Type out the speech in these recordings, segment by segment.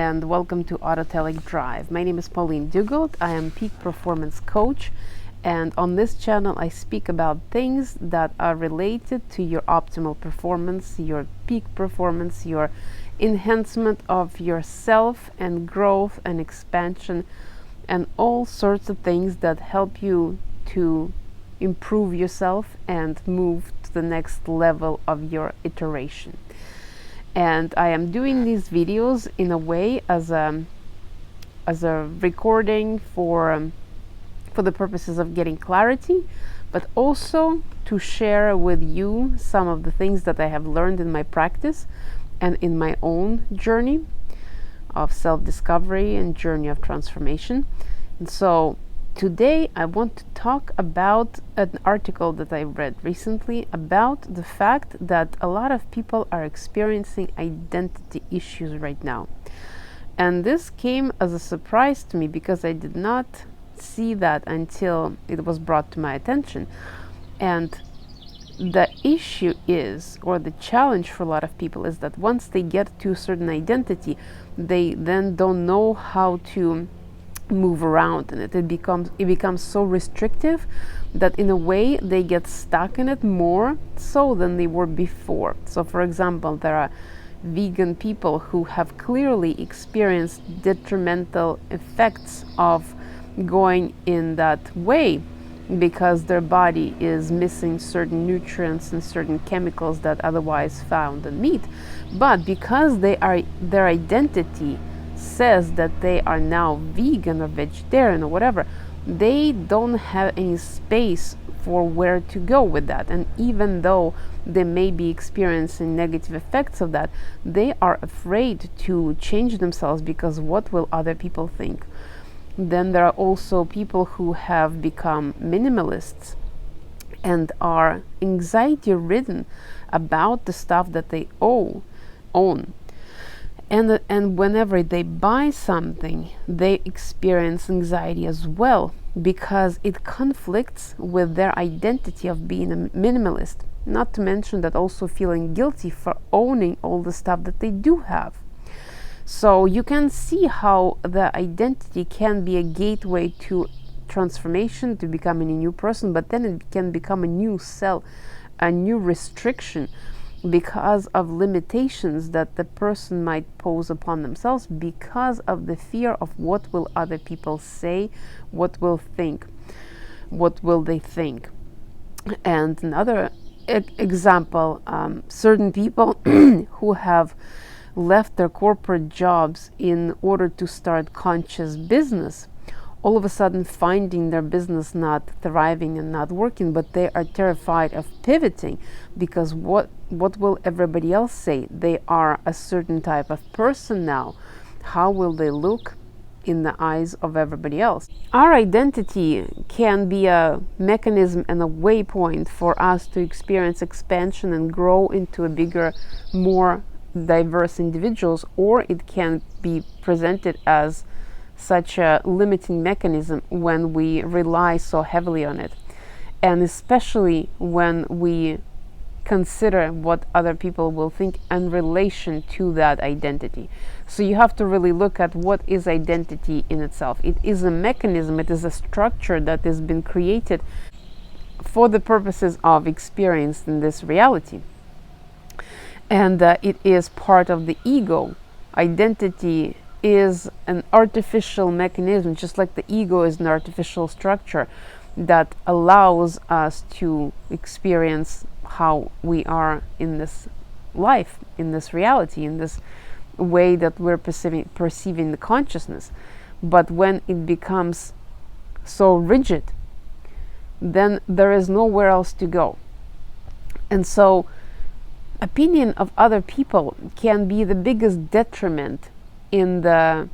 and welcome to Autotelic Drive. My name is Pauline Dugald. I am Peak Performance Coach, and on this channel I speak about things that are related to your optimal performance, your peak performance, your enhancement of yourself and growth and expansion, and all sorts of things that help you to improve yourself and move to the next level of your iteration. And I am doing these videos in a way as a recording for the purposes of getting clarity, but also to share with you some of the things that I have learned in my practice and in my own journey of self-discovery and journey of transformation. And so today I want to talk about an article that I read recently about the fact that a lot of people are experiencing identity issues right now. And this came as a surprise to me because I did not see that until it was brought to my attention. And the issue is, or the challenge for a lot of people is that once they get to a certain identity, they then don't know how to move around in it. It becomes so restrictive that in a way they get stuck in it more so than they were before. So for example, there are vegan people who have clearly experienced detrimental effects of going in that way because their body is missing certain nutrients and certain chemicals that otherwise found in meat. But because their identity says that they are now vegan or vegetarian or whatever, they don't have any space for where to go with that. And even though they may be experiencing negative effects of that, they are afraid to change themselves because what will other people think? Then there are also people who have become minimalists and are anxiety ridden about the stuff that they own. And whenever they buy something, they experience anxiety as well because it conflicts with their identity of being a minimalist. Not to mention that also feeling guilty for owning all the stuff that they do have. So you can see how the identity can be a gateway to transformation, to becoming a new person, but then it can become a new cell, a new restriction, because of limitations that the person might pose upon themselves because of the fear of what will other people say, what will they think. And another example, certain people who have left their corporate jobs in order to start conscious business, all of a sudden finding their business not thriving and not working, but they are terrified of pivoting because what will everybody else say? They are a certain type of person now. How will they look in the eyes of everybody else? Our identity can be a mechanism and a waypoint for us to experience expansion and grow into a bigger, more diverse individuals, or it can be presented as such a limiting mechanism when we rely so heavily on it, and especially when we consider what other people will think in relation to that identity. So you have to really look at what is identity in itself. It is a mechanism, it is a structure that has been created for the purposes of experience in this reality. And it is part of the ego. Identity is an artificial mechanism, just like the ego is an artificial structure that allows us to experience how we are in this life, in this reality, in this way that we're perceiving the consciousness. But when it becomes so rigid, then there is nowhere else to go. And so opinion of other people can be the biggest detriment in the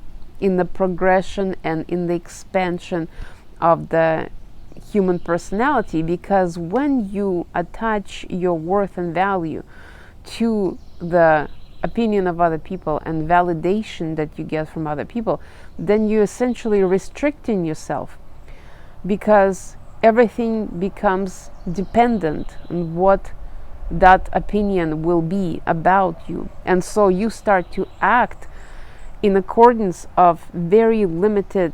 progression and in the expansion of the human personality, because when you attach your worth and value to the opinion of other people and validation that you get from other people, then you're essentially restricting yourself because everything becomes dependent on what that opinion will be about you. And so you start to act in accordance of very limited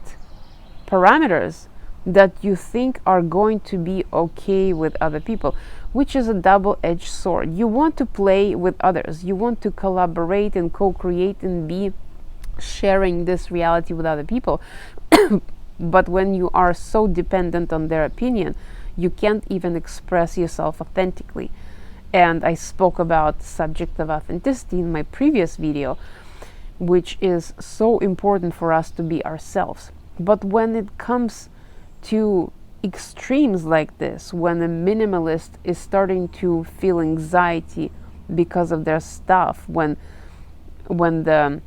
parameters that you think are going to be okay with other people, which is a double-edged sword. You want to play with others, you want to collaborate and co-create and be sharing this reality with other people. But when you are so dependent on their opinion, you can't even express yourself authentically. And I spoke about the subject of authenticity in my previous video, which is so important for us to be ourselves. But when it comes to extremes like this, when a minimalist is starting to feel anxiety because of their stuff, when the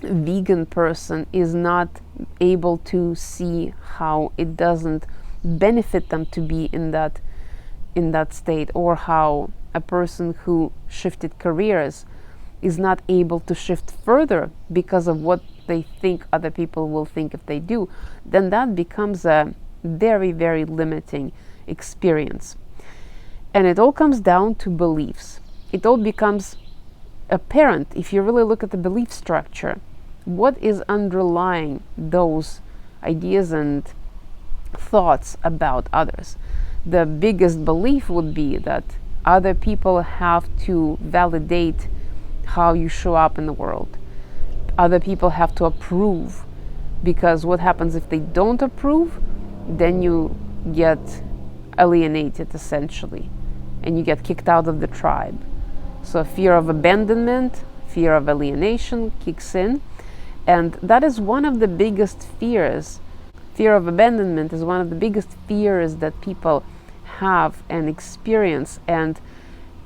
vegan person is not able to see how it doesn't benefit them to be in that state, or how a person who shifted careers is not able to shift further because of what they think other people will think if they do, then that becomes a very, very limiting experience. And it all comes down to beliefs. It all becomes apparent if you really look at the belief structure. What is underlying those ideas and thoughts about others? The biggest belief would be that other people have to validate how you show up in the world. Other people have to approve, because what happens if they don't approve? Then you get alienated, essentially, and you get kicked out of the tribe. So fear of abandonment, fear of alienation kicks in, and that is one of the biggest fears. Fear of abandonment is one of the biggest fears that people have and experience, and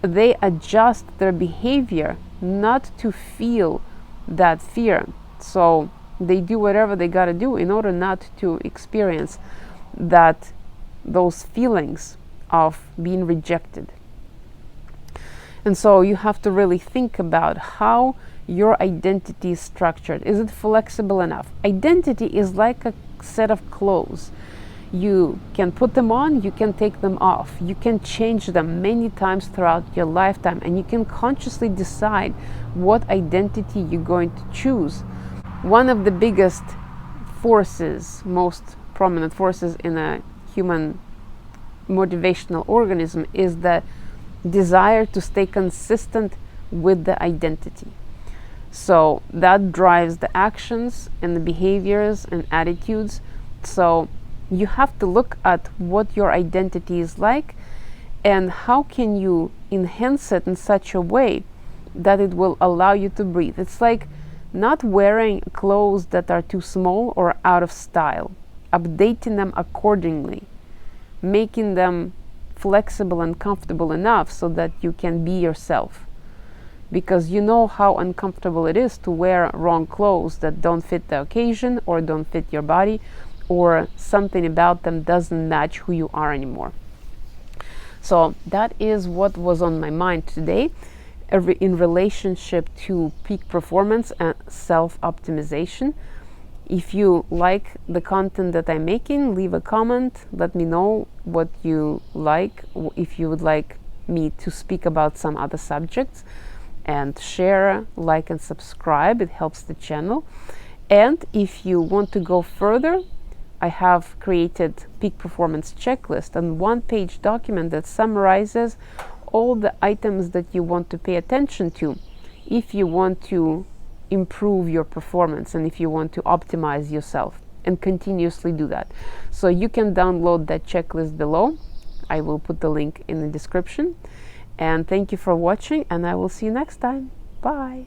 they adjust their behavior not to feel that fear. So they do whatever they got to do in order not to experience those feelings of being rejected. And so you have to really think about how your identity is structured. Is it flexible enough? Identity is like a set of clothes. You can put them on, you can take them off. You can change them many times throughout your lifetime, and you can consciously decide what identity you're going to choose. One of the biggest forces, most prominent forces in a human motivational organism, is the desire to stay consistent with the identity. So that drives the actions and the behaviors and attitudes. So you have to look at what your identity is like and how can you enhance it in such a way that it will allow you to breathe. It's like not wearing clothes that are too small or out of style, updating them accordingly, making them flexible and comfortable enough so that you can be yourself. Because you know how uncomfortable it is to wear wrong clothes that don't fit the occasion or don't fit your body, or something about them doesn't match who you are anymore. So that is what was on my mind today in relationship to peak performance and self-optimization. If you like the content that I'm making, leave a comment, let me know what you like, if you would like me to speak about some other subjects, and share, like, and subscribe. It helps the channel. And if you want to go further, I have created Peak Performance Checklist, a one-page document that summarizes all the items that you want to pay attention to if you want to improve your performance and if you want to optimize yourself, and continuously do that. So you can download that checklist below. I will put the link in the description. And thank you for watching, and I will see you next time. Bye.